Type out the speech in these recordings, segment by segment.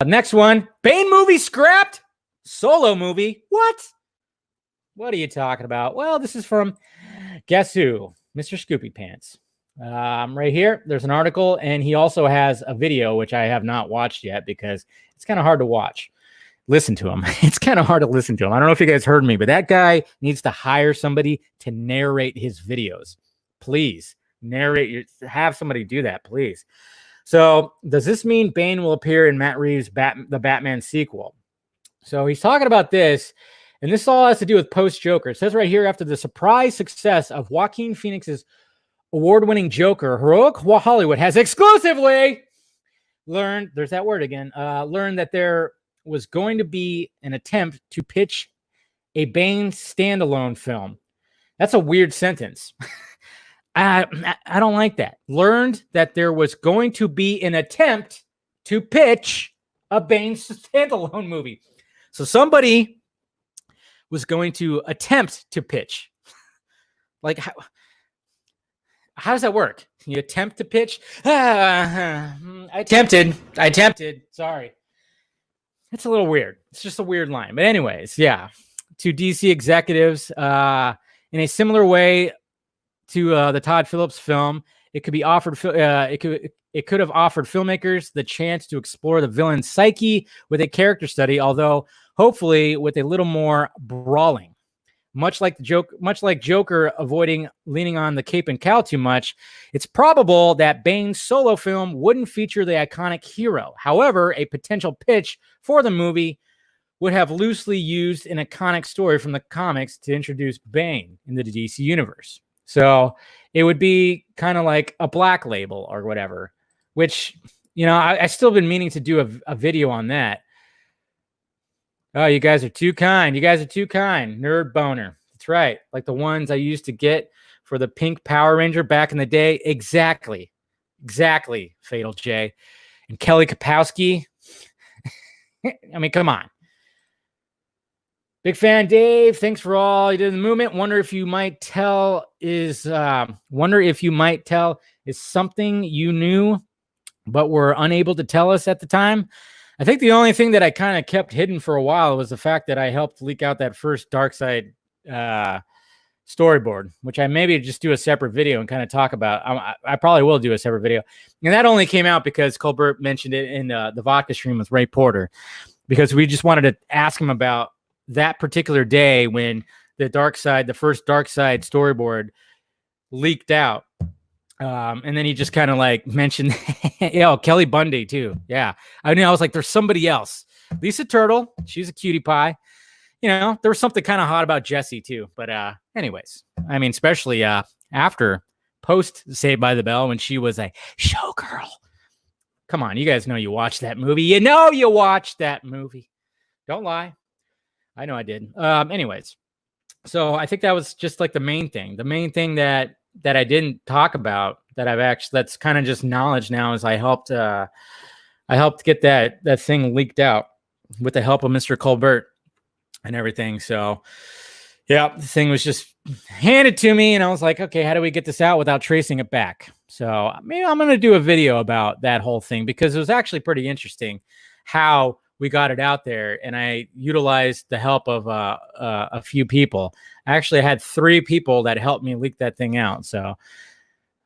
Next one, Bane movie scrapped. Solo movie. What are you talking about? Well, this is from, guess who? Mr. Scoopy Pants. Right here, there's an article, and he also has a video, which I have not watched yet because it's kind of hard to watch. Listen to him. It's kind of hard to listen to him. I don't know if you guys heard me, but that guy needs to hire somebody to narrate his videos. Please have somebody do that, please. So does this mean Bane will appear in Matt Reeves' the Batman sequel? So he's talking about this, and this all has to do with post-Joker. It says right here, after the surprise success of Joaquin Phoenix's award-winning Joker, Heroic Hollywood has exclusively learned, there's that word again, learned that there was going to be an attempt to pitch a Bane standalone film. That's a weird sentence. I don't like that. Learned that there was going to be an attempt to pitch a Bane standalone movie. So somebody was going to attempt to pitch. Like, how does that work? You attempt to pitch? I attempted. Sorry. It's a little weird. It's just a weird line. But anyways, yeah. To DC executives, in a similar way to the Todd Phillips film, it could be offered. It could have offered filmmakers the chance to explore the villain's psyche with a character study, although hopefully with a little more brawling. Much like Joker avoiding leaning on the cape and cowl too much, it's probable that Bane's solo film wouldn't feature the iconic hero. However, a potential pitch for the movie would have loosely used an iconic story from the comics to introduce Bane into the DC universe. So it would be kind of like a Black Label or whatever, which, you know, I still been meaning to do a video on that. Oh, you guys are too kind. You guys are too kind. Nerd boner. That's right. Like the ones I used to get for the pink Power Ranger back in the day. Exactly. Fatal J. And Kelly Kapowski. I mean, come on. Big fan, Dave. Thanks for all you did in the movement. Wonder if you might tell is something you knew but were unable to tell us at the time. I think the only thing that I kind of kept hidden for a while was the fact that I helped leak out that first Darkseid storyboard, which I maybe just do a separate video and kind of talk about. I probably will do a separate video. And that only came out because Colbert mentioned it in the vodka stream with Ray Porter, because we just wanted to ask him about that particular day when the first Darkseid storyboard leaked out. And then he just kind of like mentioned, Kelly Bundy too. Yeah. I was like, there's somebody else. Lisa Turtle. She's a cutie pie. You know, there was something kind of hot about Jesse too. But anyways, I mean, especially after post Saved by the Bell when she was a showgirl. Come on. You guys know you watched that movie. You know you watched that movie. Don't lie. I know I did. Anyways. So I think that was just like the main thing. The main thing that I didn't talk about that's kind of just knowledge now is I helped get that thing leaked out with the help of Mr. Colbert and everything. So yeah, the thing was just handed to me and I was like, okay, how do we get this out without tracing it back? So maybe I'm going to do a video about that whole thing because it was actually pretty interesting how we got it out there, and I utilized the help of a few people. I actually had 3 people that helped me leak that thing out. So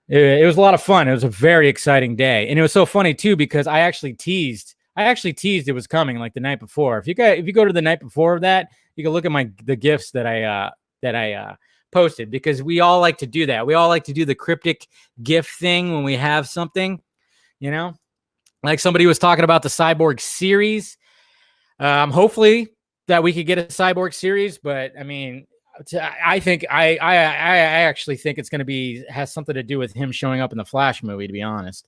it was a lot of fun. It was a very exciting day. And it was so funny too, because I actually teased it was coming like the night before. If you go to the night before of that, you can look at the gifts that I posted, because we all like to do that. We all like to do the cryptic gift thing when we have something, you know, like somebody was talking about the Cyborg series. Hopefully that we could get a Cyborg series, but I mean, I think I actually think it's going to has something to do with him showing up in the Flash movie, to be honest.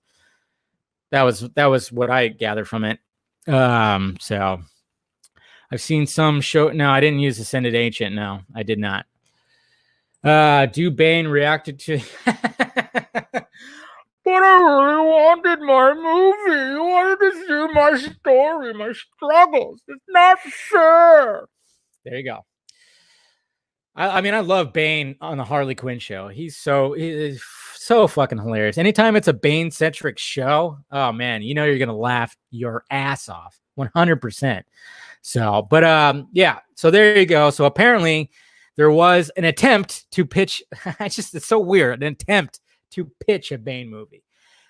That was what I gathered from it. So I've seen some show. No, I didn't use Ascended Ancient. No, I did not. Do Bane reacted to but I really wanted my movie. You wanted to see my story, my struggles. It's not fair. There you go. I mean, I love Bane on the Harley Quinn show. He's so fucking hilarious. Anytime it's a Bane centric show, oh man, you know you're gonna laugh your ass off, 100%. So, but yeah. So there you go. So apparently, there was an attempt to pitch. It's so weird. An attempt to pitch a Bane movie.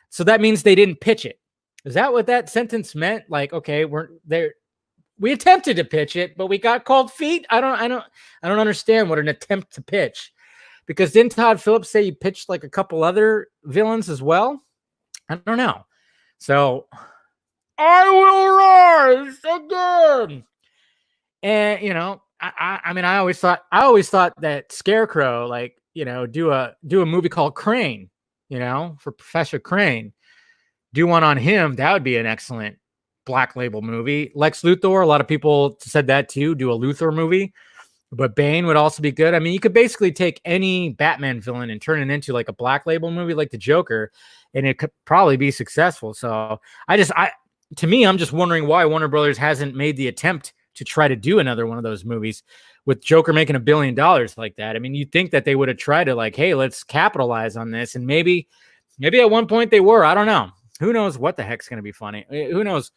So that means they didn't pitch it. Is that what that sentence meant? Like, okay, we're there. We attempted to pitch it, but we got cold feet. I don't understand what an attempt to pitch. Because didn't Todd Phillips say he pitched like a couple other villains as well? I don't know. So I will rise again. And you know, I mean, I always thought that Scarecrow, like, you know, do a movie called Crane, you know, for Professor Crane. Do one on him. That would be an excellent Black Label movie. Lex Luthor, a lot of people said that too. Do a Luthor movie. But Bane would also be good. I mean, you could basically take any Batman villain and turn it into like a Black Label movie like the Joker, and it could probably be successful. So to me, I'm just wondering why Warner Brothers hasn't made the attempt to try to do another one of those movies with Joker making $1 billion like that. I mean, you'd think that they would have tried to like, hey, let's capitalize on this. And maybe at one point they were. I don't know. Who knows what the heck's going to be funny? Who knows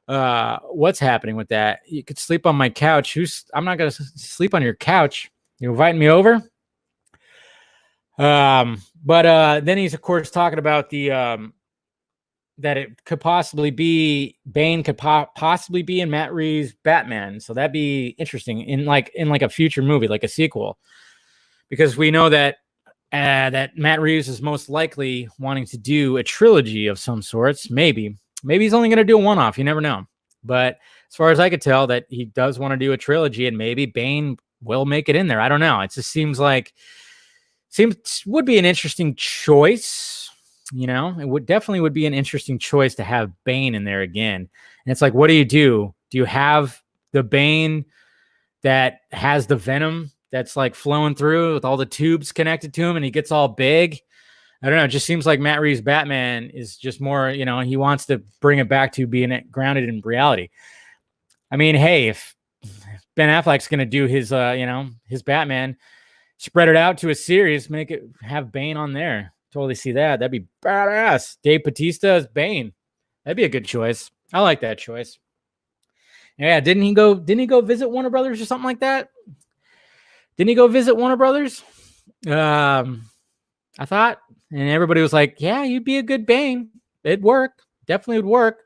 what's happening with that? You could sleep on my couch. I'm not going to sleep on your couch. You inviting me over? But then he's of course talking about the that it could possibly be Bane could possibly be in Matt Reeves' Batman. So that'd be interesting in like a future movie, like a sequel, because we know that that Matt Reeves is most likely wanting to do a trilogy of some sorts. Maybe he's only going to do a one-off. You never know. But as far as I could tell, that he does want to do a trilogy, and maybe Bane will make it in there. I don't know. It just seems would be an interesting choice. You know, it definitely would be an interesting choice to have Bane in there again. And it's like, what do? Do you have the Bane that has the venom that's like flowing through with all the tubes connected to him and he gets all big? I don't know. It just seems like Matt Reeves' Batman is just more, you know, he wants to bring it back to being grounded in reality. I mean, hey, if Ben Affleck's going to do his, his Batman, spread it out to a series, have Bane on there. Totally see that. That'd be badass. Dave Bautista as Bane. That'd be a good choice. I like that choice. Yeah, didn't he go visit Warner Brothers or something like that? Didn't he go visit Warner Brothers? I thought, and everybody was like, yeah, you'd be a good Bane. It'd work. Definitely would work.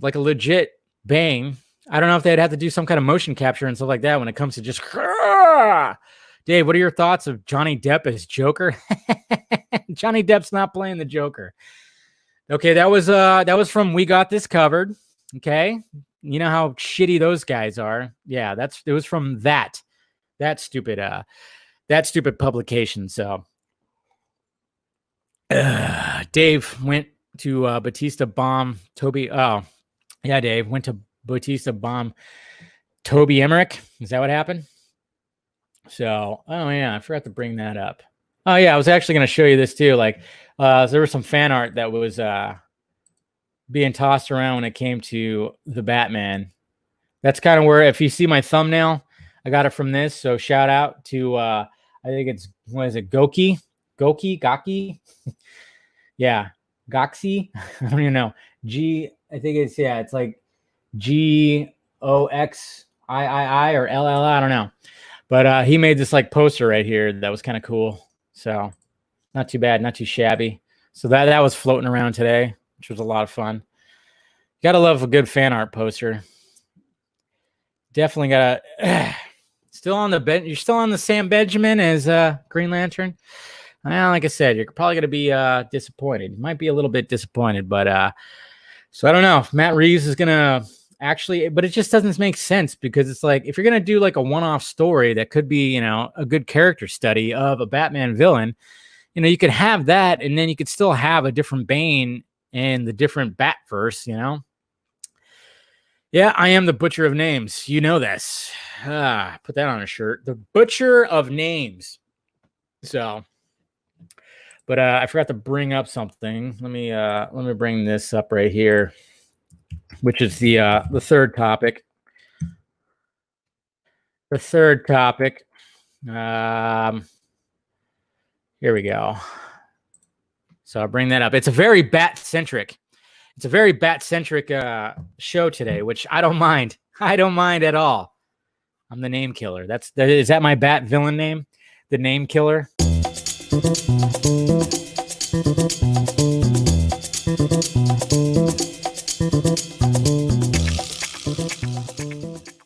Like a legit Bane. I don't know if they'd have to do some kind of motion capture and stuff like that when it comes to just Dave, what are your thoughts of Johnny Depp as Joker? Johnny Depp's not playing the Joker. Okay, that was from We Got This Covered. Okay, you know how shitty those guys are. Yeah, it was from that stupid publication. So Dave went to Bautista bomb Toby. Oh, yeah, Dave went to Bautista bomb Toby Emmerich. Is that what happened? So, oh yeah, I forgot to bring that up. Oh yeah, I was actually going to show you this too. Like, there was some fan art that was being tossed around when it came to the Batman. That's kind of where, if you see my thumbnail, I got it from this. So shout out to, I think it's, what is it? Gaki? Yeah. Goxie. I don't even know. I think it's like GOXII or LLI. I don't know. But he made this like poster right here that was kind of cool. So not too bad, not too shabby. So that was floating around today, which was a lot of fun. You gotta love a good fan art poster. Definitely gotta. Still on the bed. You're still on the Sam Benjamin as Green Lantern. Well, like I said, you're probably gonna be disappointed. You might be a little bit disappointed, but so I don't know if Matt Reeves is gonna actually, but it just doesn't make sense, because it's like, if you're gonna do like a one-off story that could be, you know, a good character study of a Batman villain, you know, you could have that, and then you could still have a different Bane and the different Batverse, you know. Yeah, I am the Butcher of Names. You know this. Put that on a shirt. The Butcher of Names. So, but I forgot to bring up something. Let me bring this up right here, which is the third topic. The third topic. Here we go. So I'll bring that up. It's a very bat-centric. It's a very bat-centric show today, which I don't mind. I don't mind at all. I'm the name killer. Is that my bat villain name? The name killer.